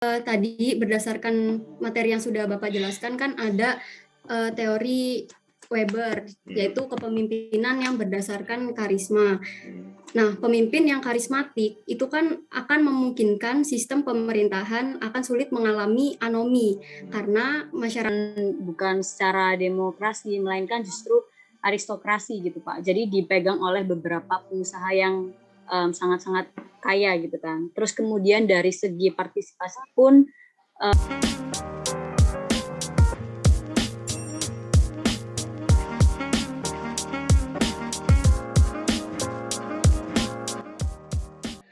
Tadi berdasarkan materi yang sudah Bapak jelaskan kan ada teori Weber, yaitu kepemimpinan yang berdasarkan karisma. Nah, pemimpin yang karismatik itu kan akan memungkinkan sistem pemerintahan akan sulit mengalami anomi karena masyarakat bukan secara demokrasi, melainkan justru aristokrasi gitu Pak. Jadi dipegang oleh beberapa pengusaha yang sangat-sangat kaya gitu kan. Terus kemudian dari segi partisipasi pun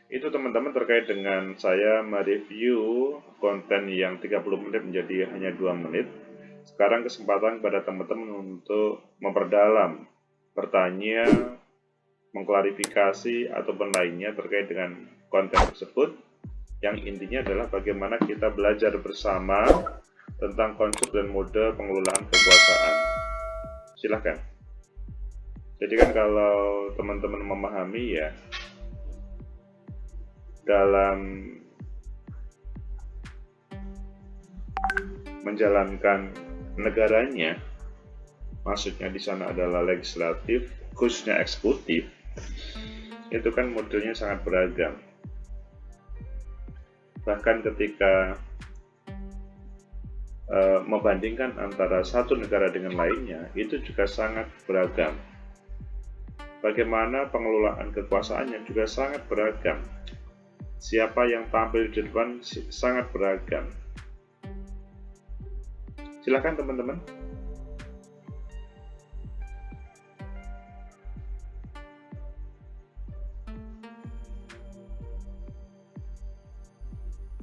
itu teman-teman terkait dengan saya mereview konten yang 30 menit menjadi hanya 2 menit. Sekarang kesempatan pada teman-teman untuk memperdalam, bertanya, mengklarifikasi ataupun lainnya terkait dengan konten tersebut. Yang intinya adalah bagaimana kita belajar bersama tentang konsep dan mode pengelolaan kekuasaan. Silahkan. Jadi kan kalau teman-teman memahami ya, dalam menjalankan negaranya, maksudnya di sana adalah legislatif, khususnya eksekutif, itu kan modelnya sangat beragam. Bahkan ketika membandingkan antara satu negara dengan lainnya, itu juga sangat beragam. Bagaimana pengelolaan kekuasaannya juga sangat beragam. Siapa yang tampil di depan sangat beragam. Silakan teman-teman.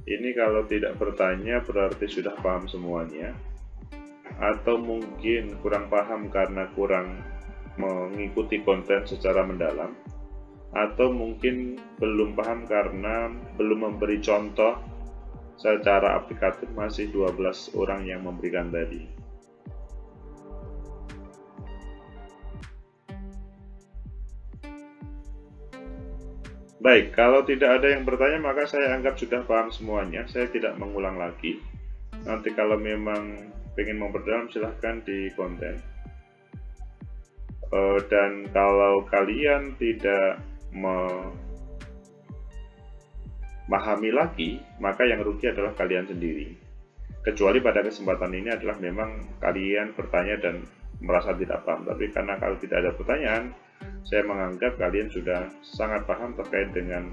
Ini kalau tidak bertanya berarti sudah paham semuanya. Atau mungkin kurang paham karena kurang mengikuti konten secara mendalam. Atau mungkin belum paham karena belum memberi contoh secara aplikatif, masih 12 orang yang memberikan tadi. Baik, kalau tidak ada yang bertanya maka saya anggap sudah paham semuanya. Saya tidak mengulang lagi. Nanti kalau memang ingin memperdalam silahkan di konten. Dan kalau kalian tidak memahami lagi, maka yang rugi adalah kalian sendiri. Kecuali pada kesempatan ini adalah memang kalian bertanya dan merasa tidak paham. Tapi karena kalau tidak ada pertanyaan, saya menganggap kalian sudah sangat paham terkait dengan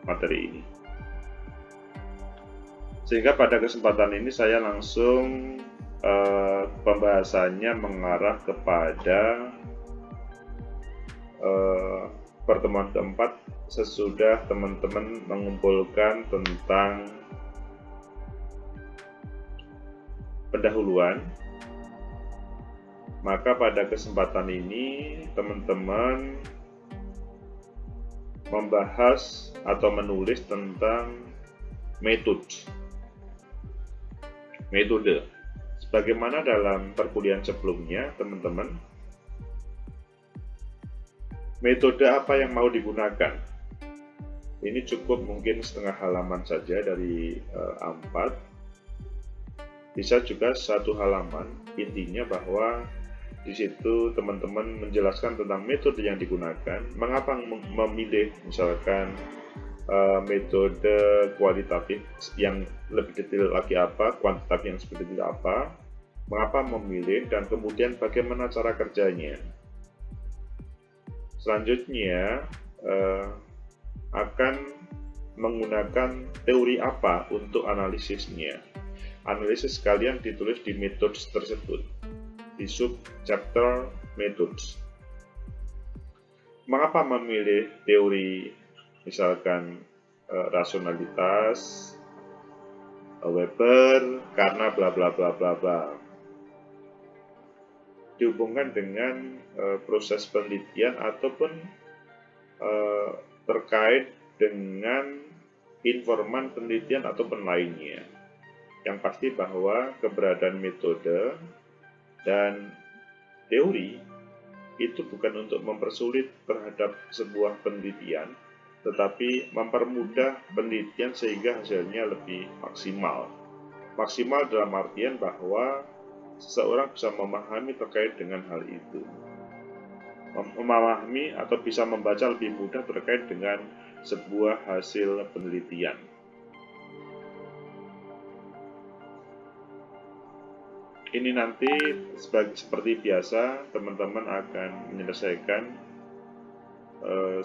materi ini. Sehingga pada kesempatan ini saya langsung pembahasannya mengarah kepada pertemuan keempat sesudah teman-teman mengumpulkan tentang pendahuluan. Maka pada kesempatan ini teman-teman membahas atau menulis tentang metode. Sebagaimana dalam perkuliahan sebelumnya, teman-teman, metode apa yang mau digunakan? Ini cukup mungkin setengah halaman saja dari A4. Bisa juga satu halaman. Intinya bahwa di situ teman-teman menjelaskan tentang metode yang digunakan, mengapa memilih misalkan metode kualitatif yang lebih detail lagi apa, kuantitatif yang seperti itu apa, mengapa memilih, dan kemudian bagaimana cara kerjanya. Selanjutnya akan menggunakan teori apa untuk analisisnya. Analisis kalian ditulis di metode tersebut, di sub-chapter methods. Mengapa memilih teori misalkan rasionalitas, Weber, karena bla bla bla bla bla. Dihubungkan dengan proses penelitian ataupun terkait dengan informan penelitian ataupun lainnya. Yang pasti bahwa keberadaan metode dan teori itu bukan untuk mempersulit terhadap sebuah penelitian, tetapi mempermudah penelitian sehingga hasilnya lebih maksimal. Maksimal dalam artian bahwa seseorang bisa memahami terkait dengan hal itu. Memahami atau bisa membaca lebih mudah terkait dengan sebuah hasil penelitian. Ini nanti seperti biasa teman-teman akan menyelesaikan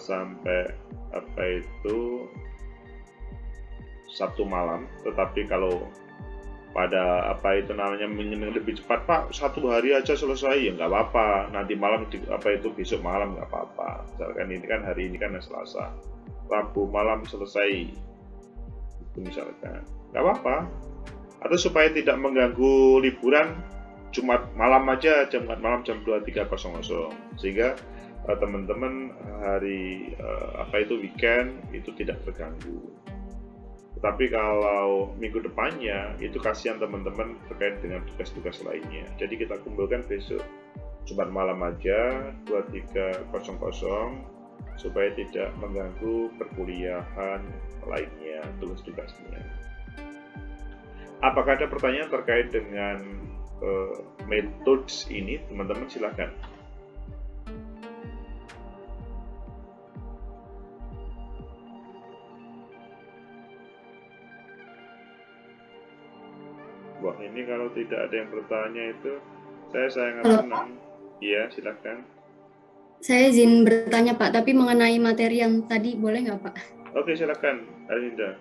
sampai Sabtu malam. Tetapi kalau pada lebih cepat Pak, 1 hari aja selesai, ya nggak apa-apa. Nanti malam besok malam nggak apa-apa. Misalkan ini kan hari ini kan Selasa, Rabu malam selesai, itu misalkan nggak apa-apa. Atau supaya tidak mengganggu liburan, Jumat malam aja, Jumat malam jam 23.00, sehingga teman-teman hari weekend itu tidak terganggu. Tapi kalau minggu depannya, itu kasihan teman-teman terkait dengan tugas-tugas lainnya. Jadi kita kumpulkan besok Jumat malam aja 23.00 supaya tidak mengganggu perkuliahan lainnya, tugas-tugasnya. Apakah ada pertanyaan terkait dengan metode ini, teman-teman silakan. Wah, ini kalau tidak ada yang bertanya itu, saya sangat senang. Iya, silakan. Saya izin bertanya Pak, tapi mengenai materi yang tadi boleh nggak Pak? Oke, silakan, Arinda.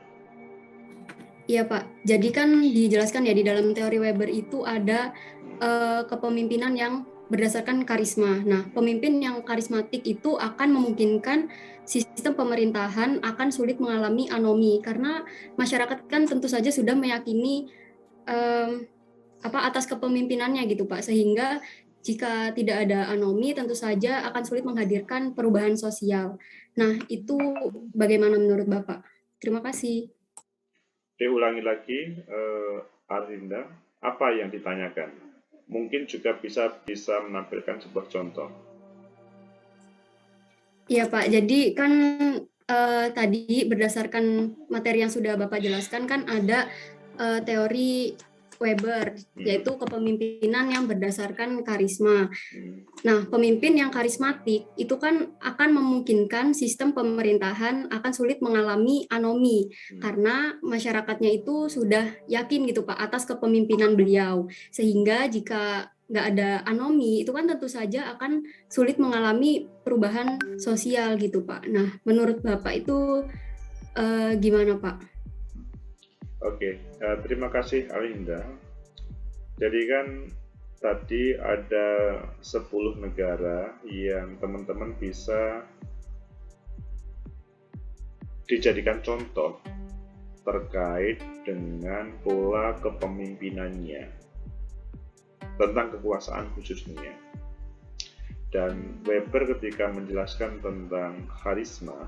Iya Pak, jadi kan dijelaskan ya di dalam teori Weber itu ada kepemimpinan yang berdasarkan karisma. Nah, pemimpin yang karismatik itu akan memungkinkan sistem pemerintahan akan sulit mengalami anomi, karena masyarakat kan tentu saja sudah meyakini atas kepemimpinannya gitu Pak, sehingga jika tidak ada anomi tentu saja akan sulit menghadirkan perubahan sosial. Nah, itu bagaimana menurut Bapak? Terima kasih. Ulangi lagi, Arinda, apa yang ditanyakan? Mungkin juga bisa menampilkan sebuah contoh. Iya Pak, jadi kan tadi berdasarkan materi yang sudah Bapak jelaskan kan ada teori Weber, yaitu kepemimpinan yang berdasarkan karisma. Nah, pemimpin yang karismatik itu kan akan memungkinkan sistem pemerintahan akan sulit mengalami anomi, karena masyarakatnya itu sudah yakin gitu Pak atas kepemimpinan beliau. Sehingga jika nggak ada anomi, itu kan tentu saja akan sulit mengalami perubahan sosial gitu Pak. Nah, menurut Bapak itu gimana Pak? Oke, terima kasih Arinda. Jadi kan tadi ada 10 negara yang teman-teman bisa dijadikan contoh terkait dengan pola kepemimpinannya, tentang kekuasaan khususnya. Dan Weber ketika menjelaskan tentang karisma,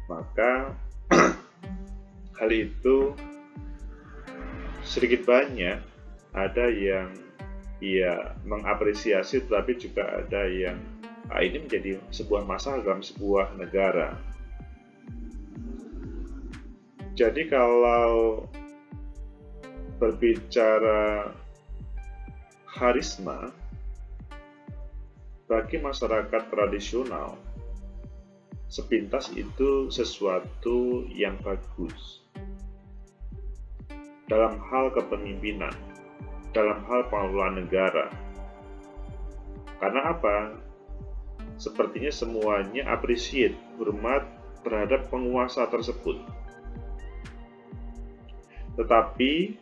maka hal itu sedikit banyak ada yang mengapresiasi, tetapi juga ada yang ini menjadi sebuah masalah dalam sebuah negara. Jadi kalau berbicara karisma bagi masyarakat tradisional, sepintas itu sesuatu yang bagus dalam hal kepemimpinan, dalam hal pengelolaan negara. Karena apa? Sepertinya semuanya appreciate, hormat terhadap penguasa tersebut. Tetapi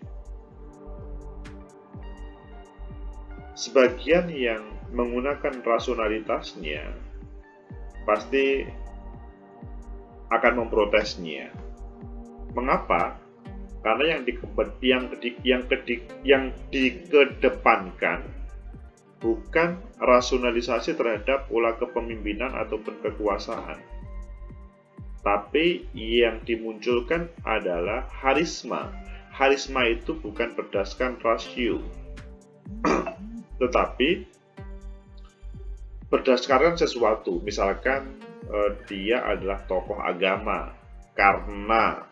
sebagian yang menggunakan rasionalitasnya pasti akan memprotesnya. Mengapa? Karena yang dikedepankan bukan rasionalisasi terhadap pola kepemimpinan ataupun kekuasaan, tapi yang dimunculkan adalah harisma. Harisma itu bukan berdasarkan rasio, tetapi berdasarkan sesuatu. Misalkan dia adalah tokoh agama. Karena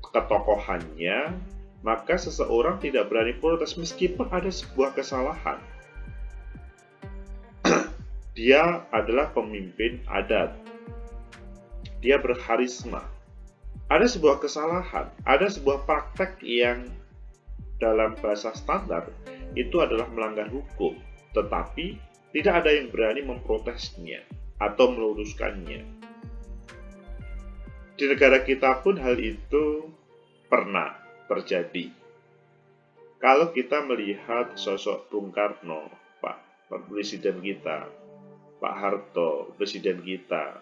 ketokohannya, maka seseorang tidak berani protes meskipun ada sebuah kesalahan. Dia adalah pemimpin adat. Dia berharisma. Ada sebuah kesalahan, ada sebuah praktek yang dalam bahasa standar itu adalah melanggar hukum, tetapi tidak ada yang berani memprotesnya atau meluruskannya. Di negara kita pun hal itu pernah terjadi. Kalau kita melihat sosok Bung Karno, Pak Presiden kita, Pak Harto, Presiden kita,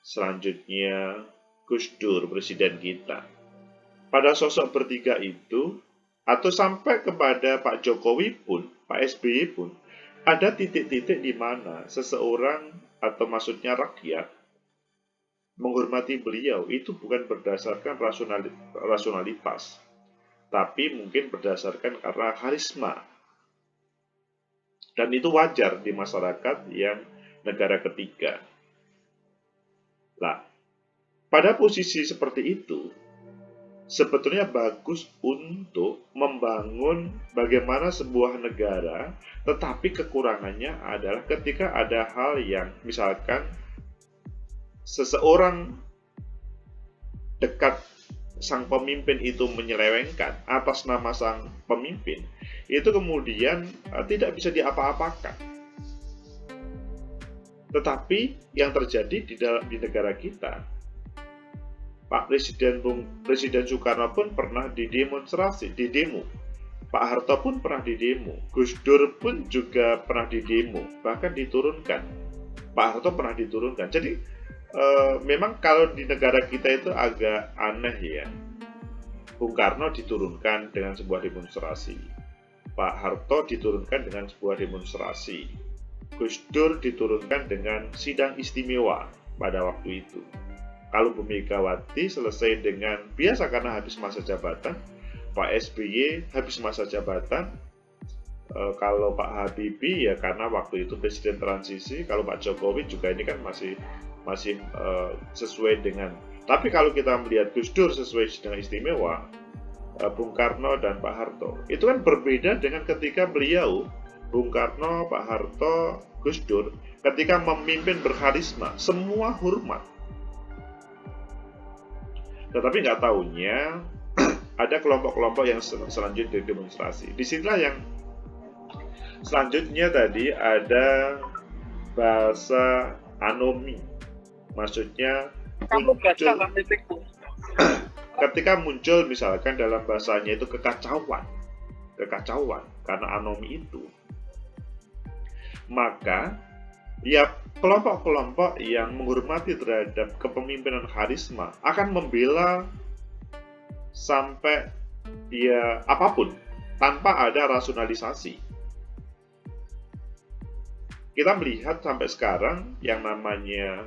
selanjutnya Gus Dur, Presiden kita. Pada sosok bertiga itu, atau sampai kepada Pak Jokowi pun, Pak SBY pun, ada titik-titik di mana seseorang, atau maksudnya rakyat, menghormati beliau itu bukan berdasarkan rasionalitas, tapi mungkin berdasarkan karena karisma. Dan itu wajar di masyarakat yang negara ketiga. Nah, pada posisi seperti itu, sebetulnya bagus untuk membangun bagaimana sebuah negara, tetapi kekurangannya adalah ketika ada hal yang misalkan seseorang dekat sang pemimpin itu menyelewengkan atas nama sang pemimpin, itu kemudian tidak bisa diapa-apakan. Tetapi yang terjadi di negara kita, Pak Presiden Soekarno pun pernah didemonstrasi, didemo. Pak Harto pun pernah didemo. Gus Dur pun juga pernah didemo, bahkan diturunkan. Pak Harto pernah diturunkan. Jadi memang kalau di negara kita itu agak aneh ya. Bung Karno diturunkan dengan sebuah demonstrasi. Pak Harto diturunkan dengan sebuah demonstrasi. Gus Dur diturunkan dengan sidang istimewa pada waktu itu. Kalau Bu Megawati selesai dengan biasa karena habis masa jabatan, Pak SBY habis masa jabatan, kalau Pak Habibie ya karena waktu itu presiden transisi, kalau Pak Jokowi juga ini kan masih sesuai dengan. Tapi kalau kita melihat Gus Dur sesuai sidang istimewa, Bung Karno dan Pak Harto, itu kan berbeda dengan ketika beliau, Bung Karno, Pak Harto, Gus Dur, ketika memimpin berkarisma, semua hormat. Tetapi nggak tahunya ada kelompok-kelompok yang selanjutnya demonstrasi. Disinilah yang selanjutnya tadi ada bahasa anomi. Maksudnya muncul, ketika muncul misalkan dalam bahasanya itu kekacauan karena anomi itu, maka ya kelompok-kelompok yang menghormati terhadap kepemimpinan karisma akan membela sampai dia apapun tanpa ada rasionalisasi. Kita melihat sampai sekarang yang namanya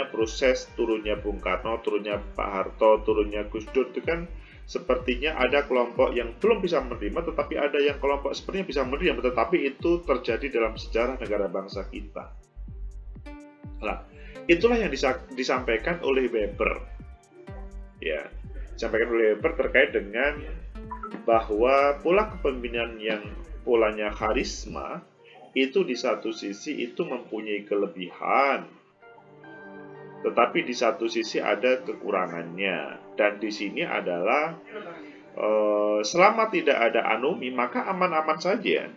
proses turunnya Bung Karno, turunnya Pak Harto, turunnya Gus Dur itu kan sepertinya ada kelompok yang belum bisa menerima, tetapi ada yang kelompok sepertinya bisa menerima, tetapi itu terjadi dalam sejarah negara bangsa kita. Nah, itulah yang disampaikan oleh Weber. Ya, disampaikan oleh Weber terkait dengan bahwa pola kepemimpinan yang polanya karisma itu di satu sisi itu mempunyai kelebihan, tetapi di satu sisi ada kekurangannya. Dan di sini adalah selama tidak ada anomi maka aman-aman saja.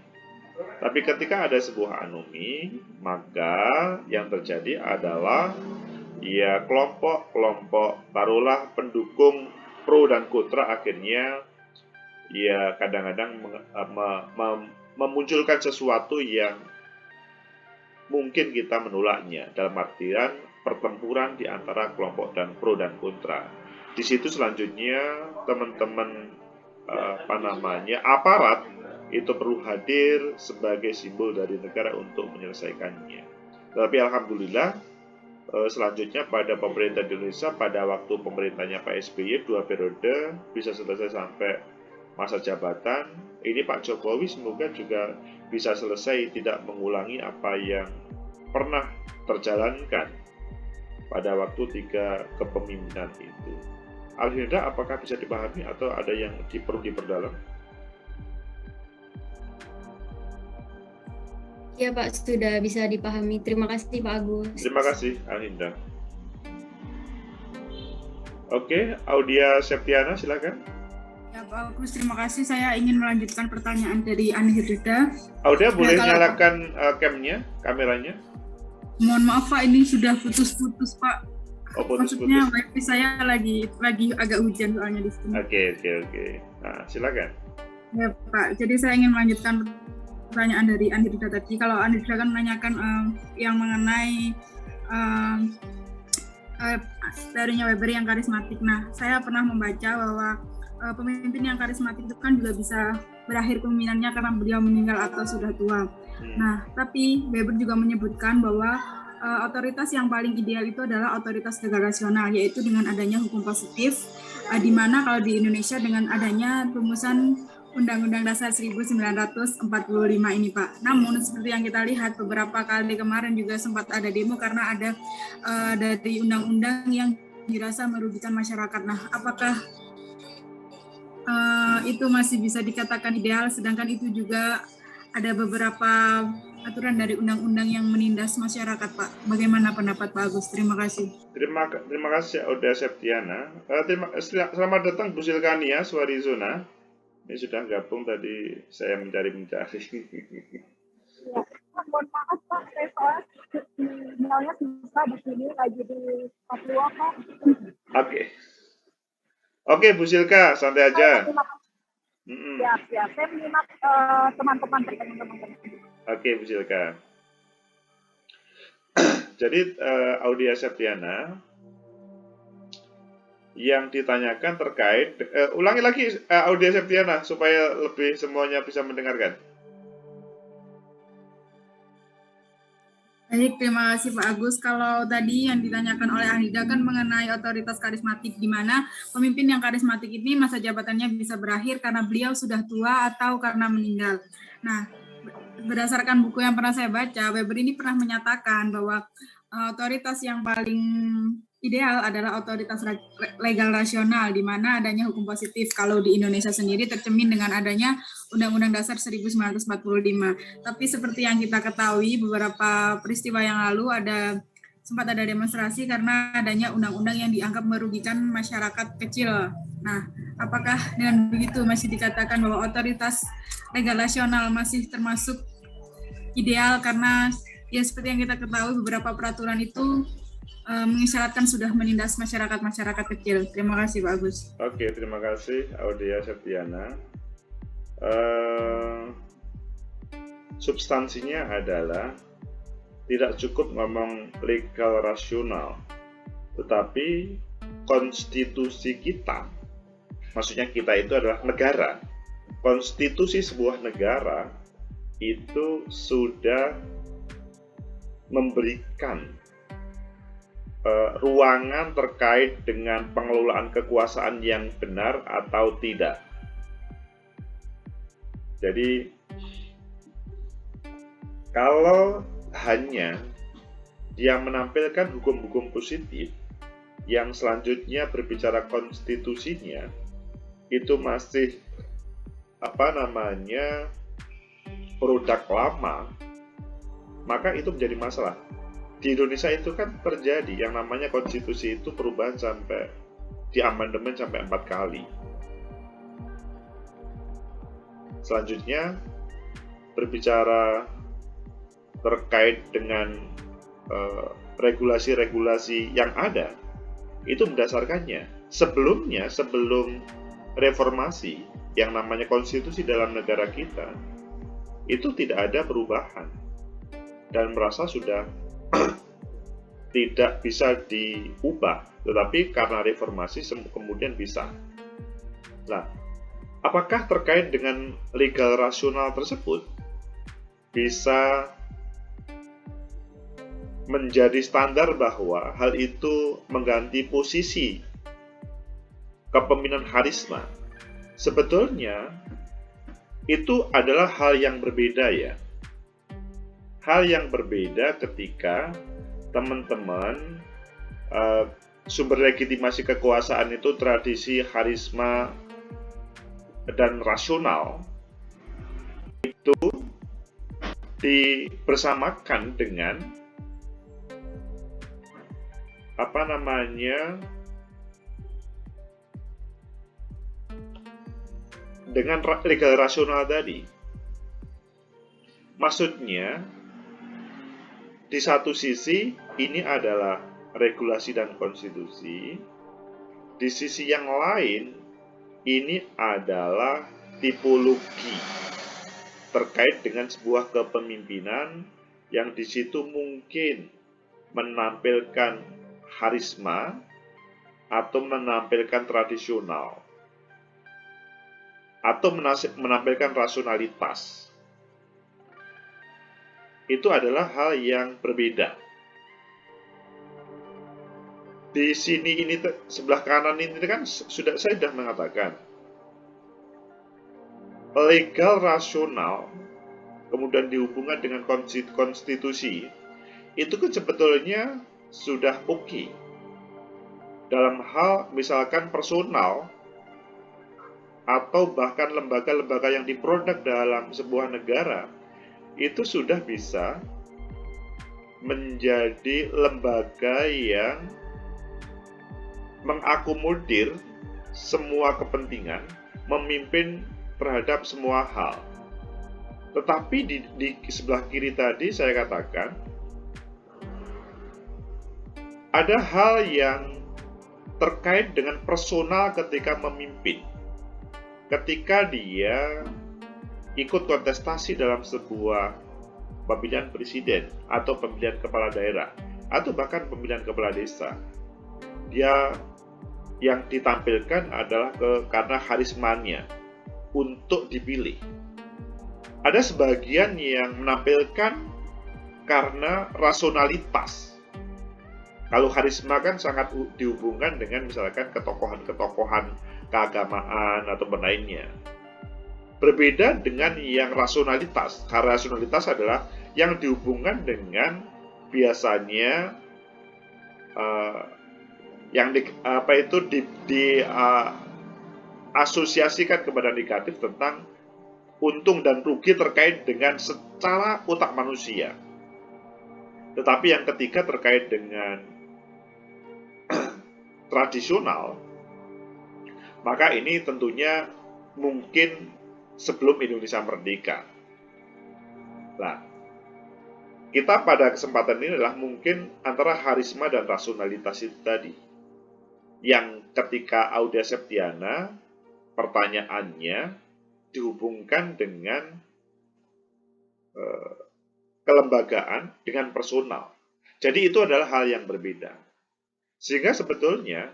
Tapi ketika ada sebuah anomi, maka yang terjadi adalah ya kelompok-kelompok taruhlah pendukung pro dan kontra akhirnya ya kadang-kadang memunculkan sesuatu yang mungkin kita menolaknya, dalam artian pertempuran di antara kelompok dan pro dan kontra. Di situ selanjutnya teman-teman aparat itu perlu hadir sebagai simbol dari negara untuk menyelesaikannya. Tapi alhamdulillah selanjutnya pada pemerintah Indonesia pada waktu pemerintahnya Pak SBY 2 periode bisa selesai sampai masa jabatan. Ini Pak Jokowi semoga juga bisa selesai, tidak mengulangi apa yang pernah terjalankan pada waktu 3 kepemimpinan itu. Alhinda, apakah bisa dipahami atau ada yang perlu diperdalam? Ya Pak, sudah bisa dipahami. Terima kasih Pak Agus. Terima kasih Alhinda. Oke, Audia Septiana silakan. Ya Pak Agus, terima kasih. Saya ingin melanjutkan pertanyaan dari Anhirda. Audia boleh kalau- nyalakan cam-nya, kameranya? Mohon maaf Pak, ini sudah putus-putus Pak. Oh, Maksudnya putus-putus. wifi saya lagi agak hujan soalnya di sini. Oke. Nah, silakan. Ya Pak, jadi saya ingin melanjutkan pertanyaan dari Anhirda tadi. Kalau Anhirda kan menanyakan yang mengenai teorinya Weber yang karismatik. Nah, saya pernah membaca bahwa pemimpin yang karismatik itu kan juga bisa berakhir kepemimpinannya karena beliau meninggal atau sudah tua. Nah, tapi Weber juga menyebutkan bahwa otoritas yang paling ideal itu adalah otoritas legal rasional, yaitu dengan adanya hukum positif, di mana kalau di Indonesia dengan adanya rumusan Undang-Undang Dasar 1945 ini Pak. Namun seperti yang kita lihat beberapa kali kemarin juga sempat ada demo karena ada dari undang-undang yang dirasa merugikan masyarakat. Nah, apakah itu masih bisa dikatakan ideal, sedangkan itu juga ada beberapa aturan dari undang-undang yang menindas masyarakat, Pak. Bagaimana pendapat Pak Agus? Terima kasih. Terima kasih Audia Septiana. Selamat datang Bu Silkania Suarizona. Ini sudah gabung tadi, saya mencari-mencari. Ya, mohon maaf Pak, saya soal sinyalnya susah di sini, lagi di Papua Pak. Oke, Bu Silka, santai aja. Ya, saya menyimak teman-teman. Oke, Bu Silka. Jadi Audia Septiana yang ditanyakan terkait, ulangi lagi Audia Septiana supaya lebih semuanya bisa mendengarkan. Baik, terima kasih Pak Agus. Kalau tadi yang ditanyakan oleh Anhirda kan mengenai otoritas karismatik, di mana pemimpin yang karismatik ini masa jabatannya bisa berakhir karena beliau sudah tua atau karena meninggal. Nah, berdasarkan buku yang pernah saya baca, Weber ini pernah menyatakan bahwa otoritas yang paling ideal adalah otoritas legal rasional, di mana adanya hukum positif. Kalau di Indonesia sendiri tercermin dengan adanya Undang-Undang Dasar 1945. Tapi seperti yang kita ketahui, beberapa peristiwa yang lalu sempat ada demonstrasi karena adanya undang-undang yang dianggap merugikan masyarakat kecil. Nah, apakah dengan begitu masih dikatakan bahwa otoritas legal rasional masih termasuk ideal, karena ya seperti yang kita ketahui beberapa peraturan itu mengisyaratkan sudah menindas masyarakat kecil. Terima kasih Pak Agus. Oke, terima kasih Audia Septiana. Substansinya adalah tidak cukup ngomong legal rasional, tetapi konstitusi kita, maksudnya kita itu adalah negara. Konstitusi sebuah negara itu sudah memberikan ruangan terkait dengan pengelolaan kekuasaan yang benar atau tidak. Jadi kalau hanya dia menampilkan hukum-hukum positif yang selanjutnya berbicara konstitusinya, itu masih produk lama, maka itu menjadi masalah. Di Indonesia itu kan terjadi yang namanya konstitusi itu perubahan sampai di amandemen sampai 4 kali. Selanjutnya berbicara terkait dengan regulasi-regulasi yang ada, itu berdasarkannya. Sebelum reformasi yang namanya konstitusi dalam negara kita, itu tidak ada perubahan dan merasa sudah tidak bisa diubah, tetapi karena reformasi kemudian bisa. Nah, apakah terkait dengan legal rasional tersebut bisa menjadi standar bahwa hal itu mengganti posisi kepemimpinan karisma? Sebetulnya itu adalah hal yang berbeda ya. Hal yang berbeda ketika teman-teman, sumber legitimasi kekuasaan itu tradisi, karisma, dan rasional itu dibersamakan dengan dengan legal rasional tadi. Maksudnya, di satu sisi ini adalah regulasi dan konstitusi, di sisi yang lain ini adalah tipologi terkait dengan sebuah kepemimpinan yang di situ mungkin menampilkan karisma atau menampilkan tradisional atau menampilkan rasionalitas. Itu adalah hal yang berbeda. Di sini ini sebelah kanan ini kan saya sudah mengatakan legal rasional kemudian dihubungkan dengan konstitusi itu kan sebetulnya sudah oke. Dalam hal misalkan personal atau bahkan lembaga-lembaga yang diproduk dalam sebuah negara itu sudah bisa menjadi lembaga yang mengakomodir semua kepentingan, memimpin terhadap semua hal. Tetapi di sebelah kiri tadi saya katakan ada hal yang terkait dengan personal ketika memimpin. Ketika dia ikut kontestasi dalam sebuah pemilihan presiden atau pemilihan kepala daerah atau bahkan pemilihan kepala desa, dia yang ditampilkan adalah karena karismanya untuk dipilih. Ada sebagian yang menampilkan karena rasionalitas. Kalau karisma kan sangat dihubungkan dengan misalkan ketokohan-ketokohan keagamaan atau lainnya. Berbeda dengan yang rasionalitas. Karena rasionalitas adalah yang dihubungkan dengan biasanya yang asosiasikan kepada negatif tentang untung dan rugi terkait dengan secara otak manusia. Tetapi yang ketiga terkait dengan tradisional, maka ini tentunya mungkin sebelum Indonesia merdeka. Nah, kita pada kesempatan ini adalah mungkin antara karisma dan rasionalitas itu tadi. Yang ketika Audia Septiana, pertanyaannya dihubungkan dengan kelembagaan dengan personal. Jadi itu adalah hal yang berbeda. Sehingga sebetulnya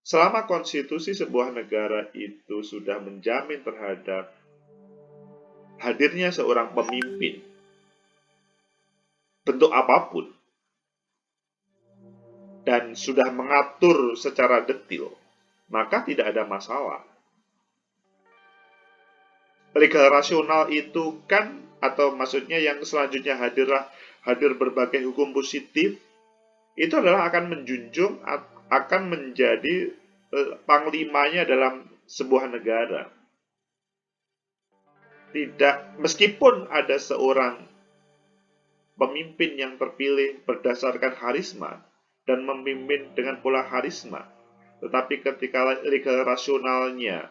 selama konstitusi sebuah negara itu sudah menjamin terhadap hadirnya seorang pemimpin bentuk apapun dan sudah mengatur secara detil, maka tidak ada masalah. Legal rasional itu kan, atau maksudnya yang selanjutnya hadir berbagai hukum positif, itu adalah akan menjunjung, akan menjadi panglimanya dalam sebuah negara. Tidak, meskipun ada seorang pemimpin yang terpilih berdasarkan karisma dan memimpin dengan pola karisma, tetapi ketika legal rasionalnya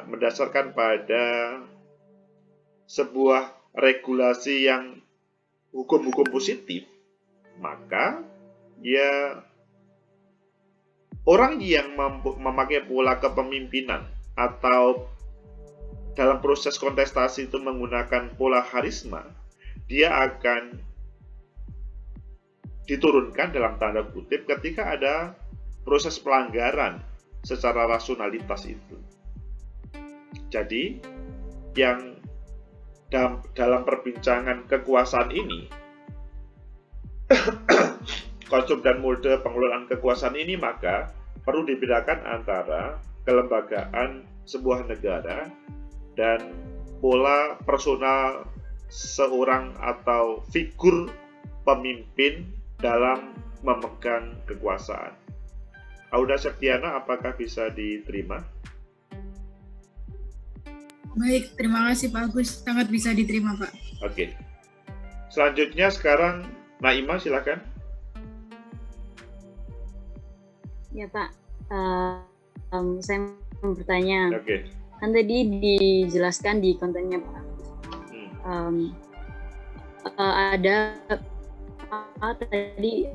mendasarkan pada sebuah regulasi yang hukum-hukum positif, maka ya orang yang memakai pola kepemimpinan atau dalam proses kontestasi itu menggunakan pola karisma, dia akan diturunkan dalam tanda kutip ketika ada proses pelanggaran secara rasionalitas itu. Jadi, yang dalam perbincangan kekuasaan ini, konstruk dan mode pengelolaan kekuasaan ini, maka perlu dibedakan antara kelembagaan sebuah negara dan pola personal seorang atau figur pemimpin dalam memegang kekuasaan. Auda Septiana, apakah bisa diterima? Baik, terima kasih Pak Agus. Sangat bisa diterima, Pak. Oke. Selanjutnya sekarang Naima, silakan. Ya Pak, saya mau bertanya. Oke. Kan tadi dijelaskan di kontennya Pak. Ada tadi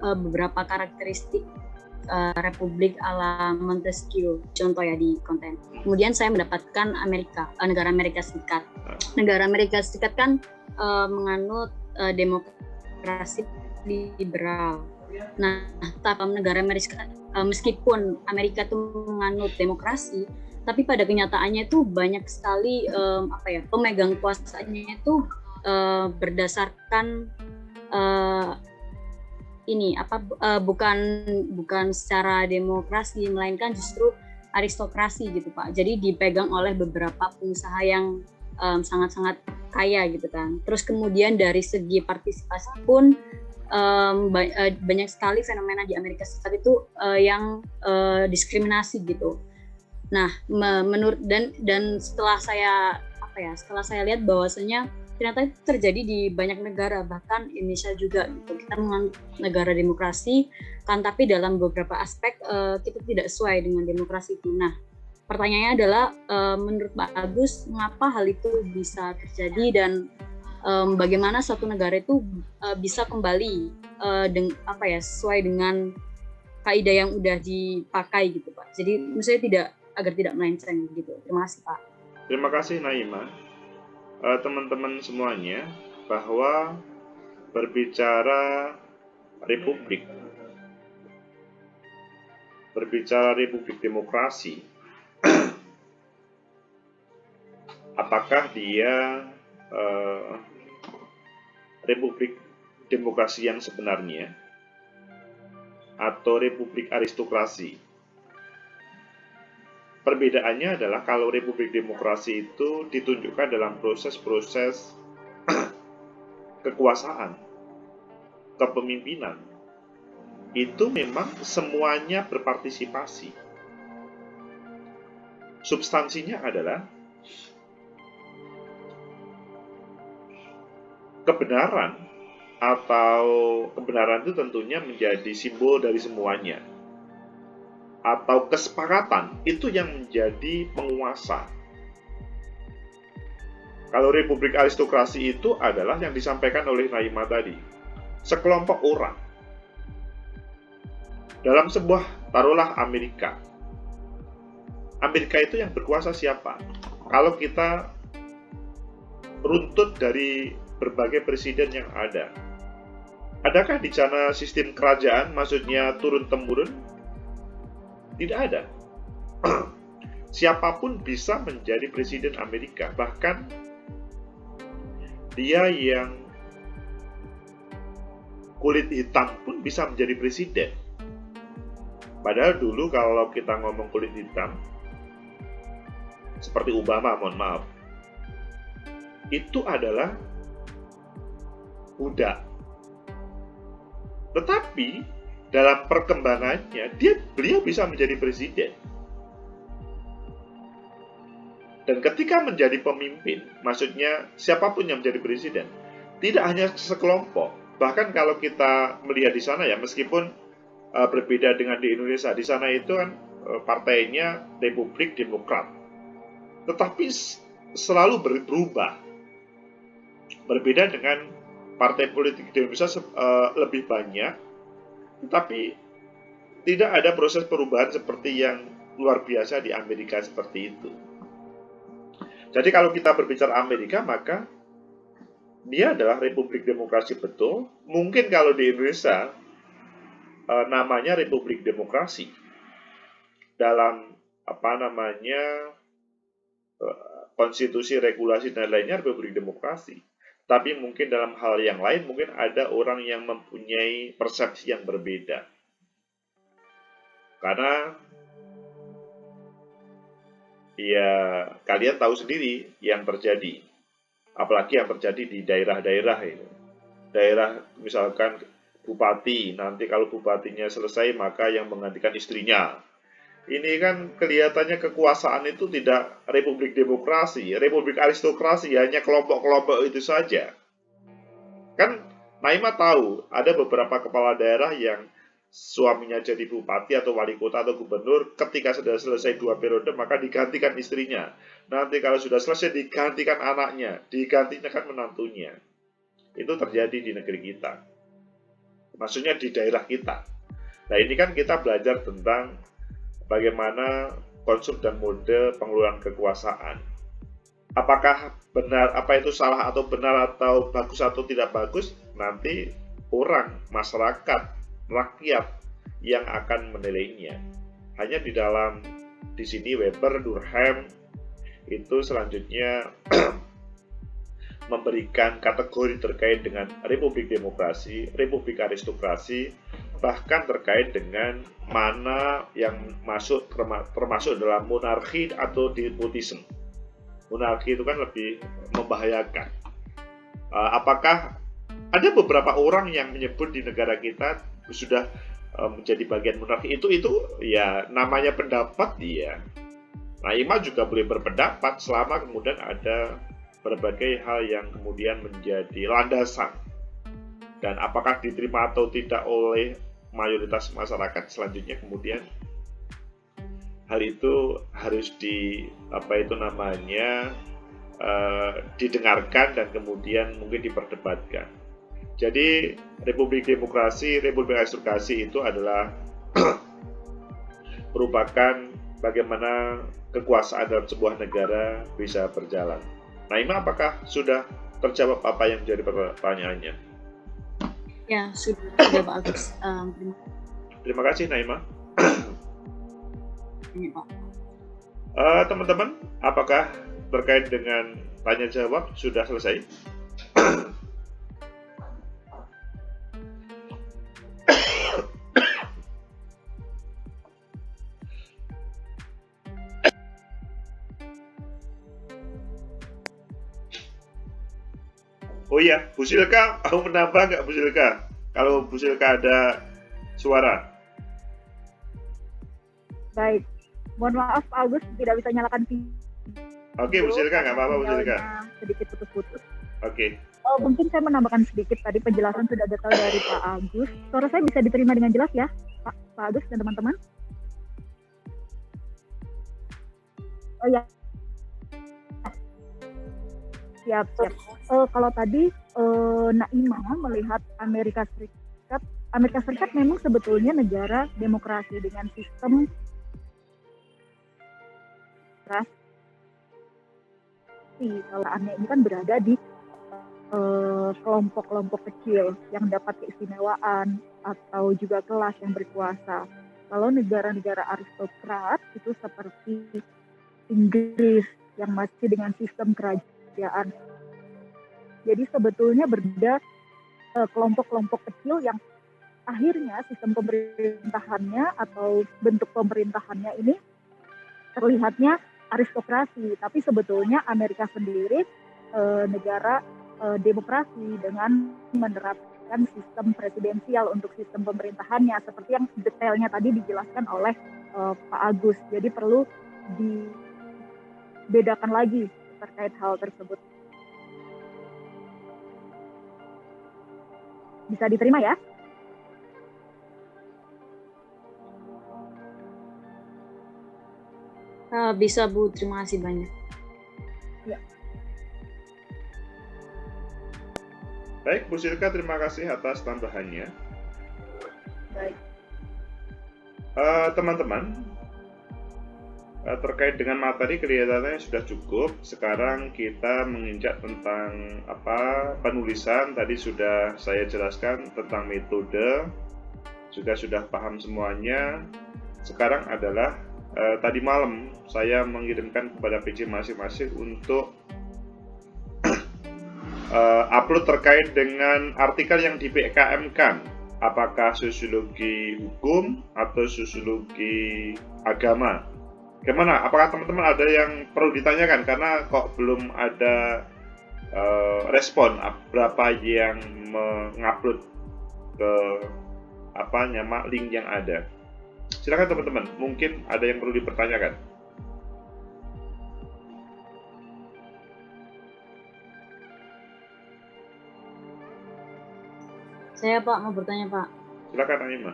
beberapa karakteristik Republik ala Montesquieu, contoh ya di konten. Kemudian saya mendapatkan negara Amerika Serikat. Negara Amerika Serikat kan menganut demokrasi liberal. Nah, tapi negara Amerika, meskipun Amerika itu menganut demokrasi, tapi pada kenyataannya itu banyak sekali pemegang kuasanya itu berdasarkan bukan secara demokrasi, melainkan justru aristokrasi gitu Pak. Jadi dipegang oleh beberapa pengusaha yang sangat-sangat kaya gitu kan. Terus kemudian dari segi partisipasi pun banyak sekali fenomena di Amerika Serikat itu yang diskriminasi gitu. Nah, menurut dan setelah saya lihat bahwasanya ternyata itu terjadi di banyak negara, bahkan Indonesia juga gitu. Kita menganut negara demokrasi kan, tapi dalam beberapa aspek kita tidak sesuai dengan demokrasi itu. Nah, pertanyaannya adalah menurut Pak Agus, mengapa hal itu bisa terjadi dan bagaimana suatu negara itu bisa kembali sesuai dengan kaidah yang udah dipakai gitu Pak. Jadi misalnya agar tidak melenceng gitu. Terima kasih Pak. Terima kasih Naima. Teman-teman semuanya, bahwa berbicara republik demokrasi, apakah dia republik demokrasi yang sebenarnya atau republik aristokrasi? Perbedaannya adalah kalau republik demokrasi itu ditunjukkan dalam proses-proses kekuasaan, kepemimpinan. Itu memang semuanya berpartisipasi. Substansinya adalah kebenaran, atau kebenaran itu tentunya menjadi simbol dari semuanya. Atau kesepakatan itu yang menjadi penguasa. Kalau republik aristokrasi itu adalah yang disampaikan oleh Naima tadi, sekelompok orang dalam sebuah, taruhlah Amerika itu yang berkuasa siapa? Kalau kita runtut dari berbagai presiden yang ada, adakah di sana sistem kerajaan, maksudnya turun-temurun? Tidak ada. Siapapun bisa menjadi presiden Amerika, bahkan dia yang kulit hitam pun bisa menjadi presiden. Padahal dulu kalau kita ngomong kulit hitam, seperti Obama, mohon maaf, itu adalah budak. Tetapi dalam perkembangannya, beliau bisa menjadi presiden. Dan ketika menjadi pemimpin, maksudnya siapapun yang menjadi presiden, tidak hanya sekelompok. Bahkan kalau kita melihat di sana ya, meskipun berbeda dengan di Indonesia, di sana itu kan partainya Republik Demokrat. Tetapi selalu berubah. Berbeda dengan partai politik di Indonesia lebih banyak, tetapi tidak ada proses perubahan seperti yang luar biasa di Amerika seperti itu. Jadi kalau kita berbicara Amerika, maka dia adalah republik demokrasi betul. Mungkin kalau di Indonesia namanya republik demokrasi. Dalam konstitusi, regulasi dan lainnya republik demokrasi. Tapi mungkin dalam hal yang lain, mungkin ada orang yang mempunyai persepsi yang berbeda. Karena ya kalian tahu sendiri yang terjadi. Apalagi yang terjadi di daerah-daerah ini. Daerah misalkan bupati, nanti kalau bupatinya selesai maka yang menggantikan istrinya. Ini kan kelihatannya kekuasaan itu tidak republik demokrasi, republik aristokrasi, hanya kelompok-kelompok itu saja. Kan Naima tahu ada beberapa kepala daerah yang suaminya jadi bupati atau wali kota atau gubernur, ketika sudah selesai 2 periode maka digantikan istrinya. Nanti kalau sudah selesai digantikan anaknya, digantikan menantunya. Itu terjadi di negeri kita. Maksudnya di daerah kita. Nah ini kan kita belajar tentang bagaimana konsep dan mode pengelolaan kekuasaan. Apakah benar, apa itu salah atau benar atau bagus atau tidak bagus, nanti orang, masyarakat, rakyat yang akan menilainya. Hanya di sini Weber, Durkheim itu selanjutnya memberikan kategori terkait dengan republik demokrasi, republik aristokrasi, bahkan terkait dengan mana yang masuk termasuk dalam monarki atau despotisme. Monarki itu kan lebih membahayakan. Apakah ada beberapa orang yang menyebut di negara kita sudah menjadi bagian monarki itu ya namanya pendapat ya. Naima juga boleh berpendapat selama kemudian ada berbagai hal yang kemudian menjadi landasan. Dan apakah diterima atau tidak oleh mayoritas masyarakat selanjutnya kemudian hal itu harus didengarkan dan kemudian mungkin diperdebatkan. Jadi republik demokrasi, republik aristokrasi itu adalah merupakan bagaimana kekuasaan dalam sebuah negara bisa berjalan. Naima, apakah sudah terjawab apa yang menjadi pertanyaannya? Ya, sudah bagus. Terima kasih, Naima. Ini, Pak. Teman-teman, apakah terkait dengan tanya jawab sudah selesai? Oh iya, Bu Silka, mau menambah nggak Bu Silka? Kalau Bu Silka ada suara. Baik, mohon maaf Agus tidak bisa nyalakan video. Oke, Bu Silka, nggak apa-apa Bu Silka. Sedikit putus-putus. Oke. Mungkin saya menambahkan sedikit, tadi penjelasan sudah detail dari Pak Agus. Suara saya bisa diterima dengan jelas ya, Pak Agus dan teman-teman? Oh ya. Siap. Kalau tadi Naima melihat Amerika Serikat memang sebetulnya negara demokrasi dengan sistem kalau aneh ini kan berada di kelompok-kelompok kecil yang dapat keistimewaan atau juga kelas yang berkuasa. Kalau negara-negara aristokrat itu seperti Inggris yang masih dengan sistem kerajaan. Jadi sebetulnya berbeda kelompok-kelompok kecil yang akhirnya sistem pemerintahannya atau bentuk pemerintahannya ini terlihatnya aristokrasi, tapi sebetulnya Amerika sendiri negara demokrasi dengan menerapkan sistem presidensial untuk sistem pemerintahannya seperti yang detailnya tadi dijelaskan oleh Pak Agus. Jadi perlu dibedakan lagi terkait hal tersebut. Bisa diterima ya? Bisa Bu, terima kasih banyak. Ya. Baik, Bu Silka, terima kasih atas tambahannya. Baik. Teman-teman, terkait dengan materi kelihatannya sudah cukup. Sekarang kita menginjak tentang penulisan. Tadi sudah saya jelaskan tentang metode, juga sudah paham semuanya. Sekarang adalah tadi malam saya mengirimkan kepada PJ masing-masing untuk upload terkait dengan artikel yang di PKM-kan, apakah sosiologi hukum atau sosiologi agama. Gimana? Apakah teman-teman ada yang perlu ditanyakan? Karena kok belum ada respon berapa yang mengupload ke link yang ada. Silakan teman-teman, mungkin ada yang perlu dipertanyakan. Saya Pak mau bertanya Pak. Silakan Aima.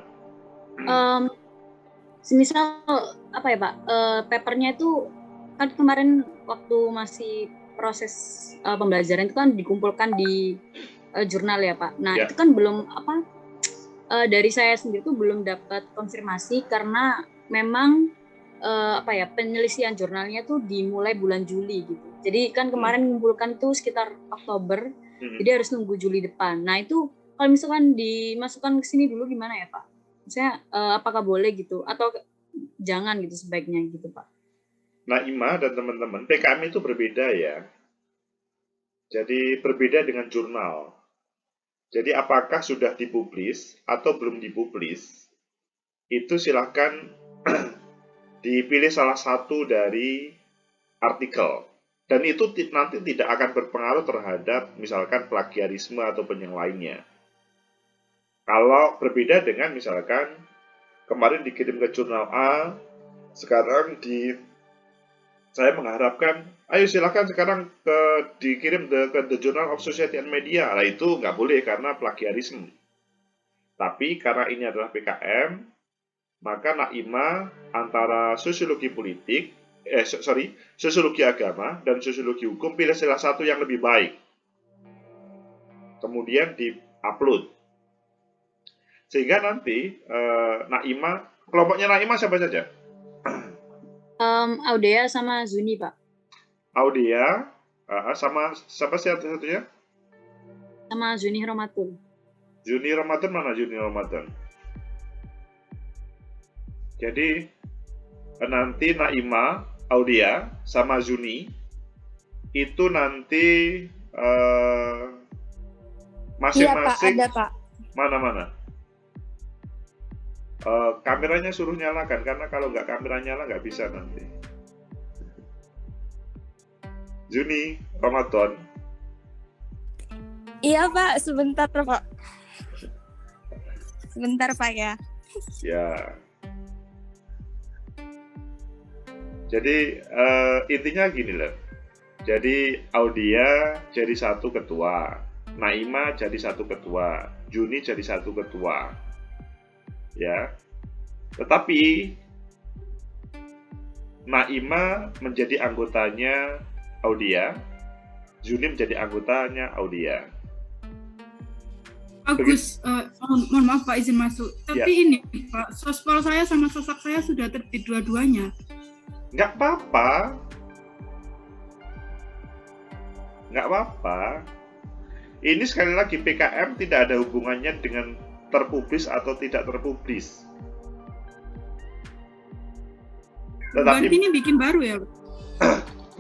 Semisal apa ya Pak, papernya itu kan kemarin waktu masih proses pembelajaran itu kan dikumpulkan di jurnal ya Pak. Nah Ya. itu kan belum dari saya sendiri tuh belum dapat konfirmasi karena memang penyelesaian jurnalnya tuh dimulai bulan Juli gitu. Jadi kan kemarin mengumpulkan tuh sekitar Oktober, jadi harus nunggu Juli depan. Nah itu kalau misalkan dimasukkan ke sini dulu gimana ya Pak? Misalnya apakah boleh gitu atau jangan gitu sebaiknya gitu Pak? Nah Ima dan teman-teman, PKM itu berbeda ya. Jadi berbeda dengan jurnal. Jadi apakah sudah dipublis atau belum dipublis, itu silahkan dipilih salah satu dari artikel. Dan itu nanti tidak akan berpengaruh terhadap misalkan plagiarisme ataupun yang lainnya. Kalau berbeda dengan misalkan kemarin dikirim ke jurnal A, sekarang saya mengharapkan, ayo silakan sekarang dikirim ke The Journal of Society and Media. Nah itu nggak boleh karena plagiarisme. Tapi karena ini adalah PKM, maka Naima antara sosiologi politik, sosiologi agama dan sosiologi hukum pilih salah satu yang lebih baik. Kemudian di-upload. Sehingga nanti Naima, kelompoknya Naima siapa saja? Audea sama Zuni Pak. Audea sama siapa satunya? Sama Zuni Romatun. Juni Ramadan mana Juni Ramadan? Jadi nanti Naima, Audea sama Zuni itu nanti masing-masing. Iya Pak, ada Pak. Mana? Kameranya suruh nyalakan, karena kalau nggak kamera nyala nggak bisa nanti. Juni, Ramadan. Iya Pak, sebentar Pak. Sebentar Pak ya. Ya. Jadi intinya gini loh. Jadi Audia jadi satu ketua, Naima jadi satu ketua, Juni jadi satu ketua. Ya. Tetapi Naima menjadi anggotanya Audia, Juni menjadi anggotanya Audia. Agus, mohon maaf Pak izin masuk. Tapi Ya. ini Pak, sospol saya sama sosak saya sudah terbit dua-duanya. Nggak apa-apa. Ini sekali lagi PKM tidak ada hubungannya dengan terpublis atau tidak terpublis. Tetapi Berarti ini bikin baru ya Pak?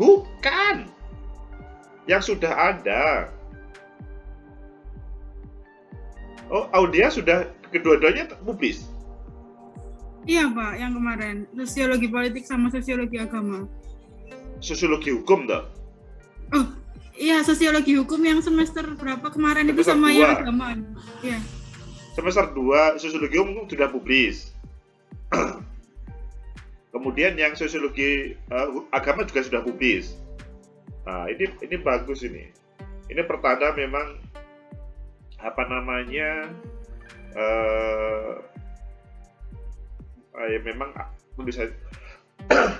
bukan yang sudah ada. Oh, Audia sudah kedua-duanya terpublis. Iya Pak, yang kemarin sosiologi politik sama sosiologi agama. Sosiologi hukum toh. Oh iya, sosiologi hukum yang semester berapa kemarin itu Semester sama 2. yang agama. Iya. Semester 2 sosiologi hukum sudah publis. Kemudian yang sosiologi agama juga sudah publis. Nah, ini bagus ini. Ini pertanda memang memang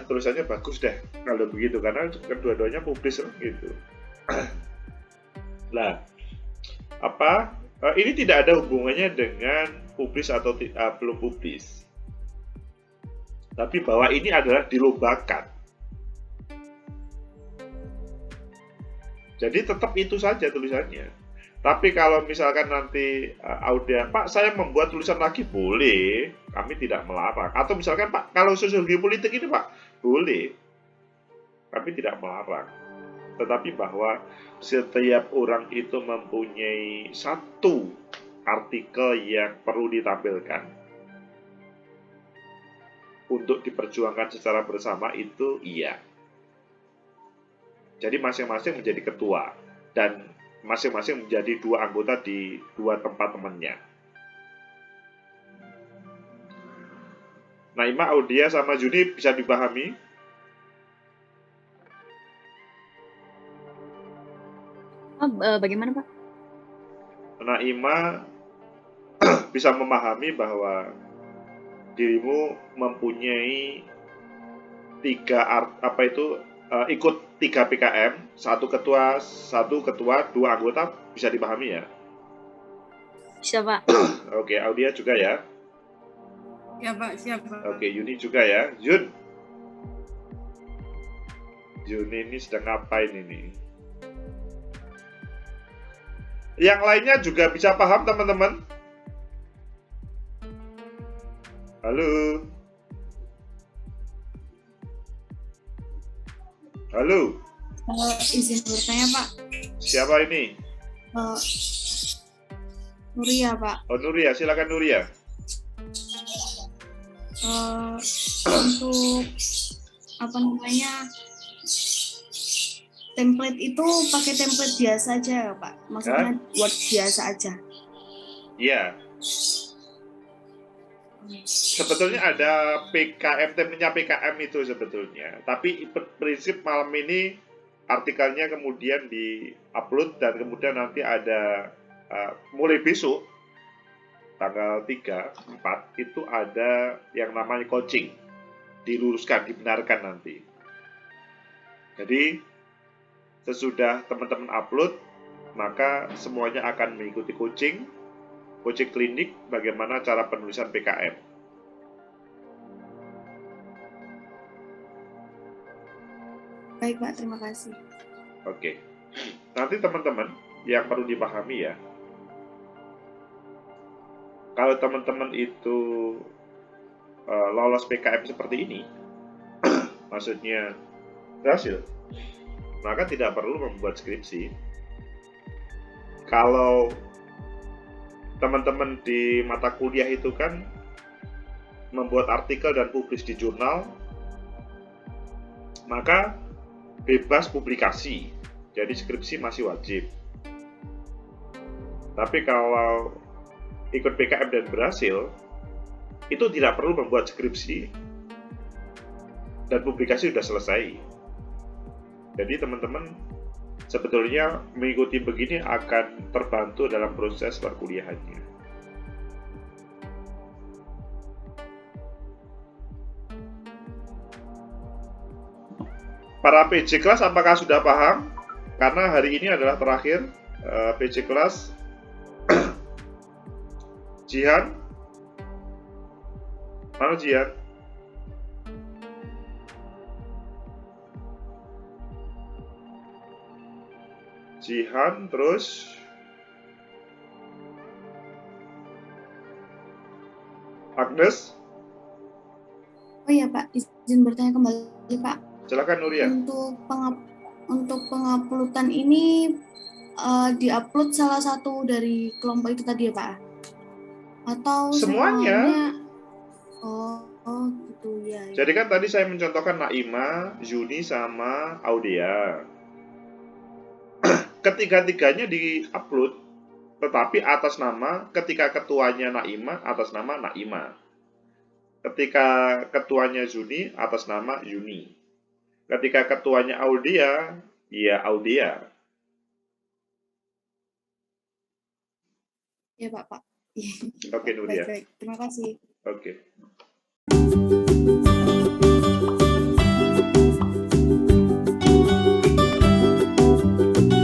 tulisannya bagus deh kalau begitu, karena kedua-duanya publis gitu. Nah, ini tidak ada hubungannya dengan publis atau belum publis, tapi bahwa ini adalah dilombakan. Jadi tetap itu saja tulisannya. Tapi kalau misalkan nanti Audia, Pak saya membuat tulisan lagi, boleh, kami tidak melarang. Atau misalkan Pak, kalau sosiologi politik ini Pak, boleh, kami tidak melarang. Tetapi bahwa setiap orang itu mempunyai satu artikel yang perlu ditampilkan. untuk diperjuangkan secara bersama itu iya. Jadi masing-masing menjadi ketua dan masing-masing menjadi 2 anggota di 2 tempat temannya. Naima, Audia, sama Juni bisa dipahami? Bagaimana Pak? Naima bisa memahami bahwa dirimu mempunyai ikut 3 PKM, satu ketua, 2 anggota, bisa dipahami ya? Bisa Pak. Oke, Audia juga ya? Ya Pak, siap Pak. Oke, Yuni juga ya? Jun ini sedang ngapain ini? Yang lainnya juga bisa paham teman-teman? Halo? Halo? Izin bertanya Pak. Siapa ini? Nuria Pak. Oh, Nuria, silakan Nuria. Untuk apa namanya, template itu pakai template biasa aja ya Pak? Maksudnya Word biasa aja? Iya. Sebetulnya ada PKM, temanya PKM itu sebetulnya. Tapi prinsip malam ini artikelnya kemudian di-upload dan kemudian nanti ada mulai besok tanggal 3, 4 itu ada yang namanya coaching. Diluruskan, dibenarkan nanti. Jadi sesudah teman-teman upload, maka semuanya akan mengikuti coaching klinik bagaimana cara penulisan PKM. Baik Pak, terima kasih. Oke. Nanti teman-teman yang perlu dipahami ya, kalau teman-teman itu lolos PKM seperti ini, maksudnya berhasil, maka tidak perlu membuat skripsi. Kalau teman-teman di mata kuliah itu kan membuat artikel dan publis di jurnal, maka bebas publikasi. Jadi skripsi masih wajib. Tapi kalau ikut PKM dan berhasil, itu tidak perlu membuat skripsi dan publikasi sudah selesai. Jadi teman-teman sebetulnya mengikuti begini akan terbantu dalam proses perkuliahannya. Para PJ kelas apakah sudah paham? Karena hari ini adalah terakhir PJ kelas. Jihan? Mana Jihan? Jihan, terus Agnes? Oh iya Pak, izin bertanya kembali Pak. Silakan Nuria. Untuk penguploadan ini diupload salah satu dari kelompok itu tadi ya Pak? Atau semuanya? Oh gitu ya. Jadi kan tadi saya mencontohkan Naima, Juni, sama Audia. Ketiga-tiganya di-upload, tetapi atas nama, ketika ketuanya Naima, atas nama Naima. Ketika ketuanya Juni, atas nama Juni. Ketika ketuanya Audia, ya Audia. Ya Pak. Oke, Nuria. Baik, terima kasih. Oke.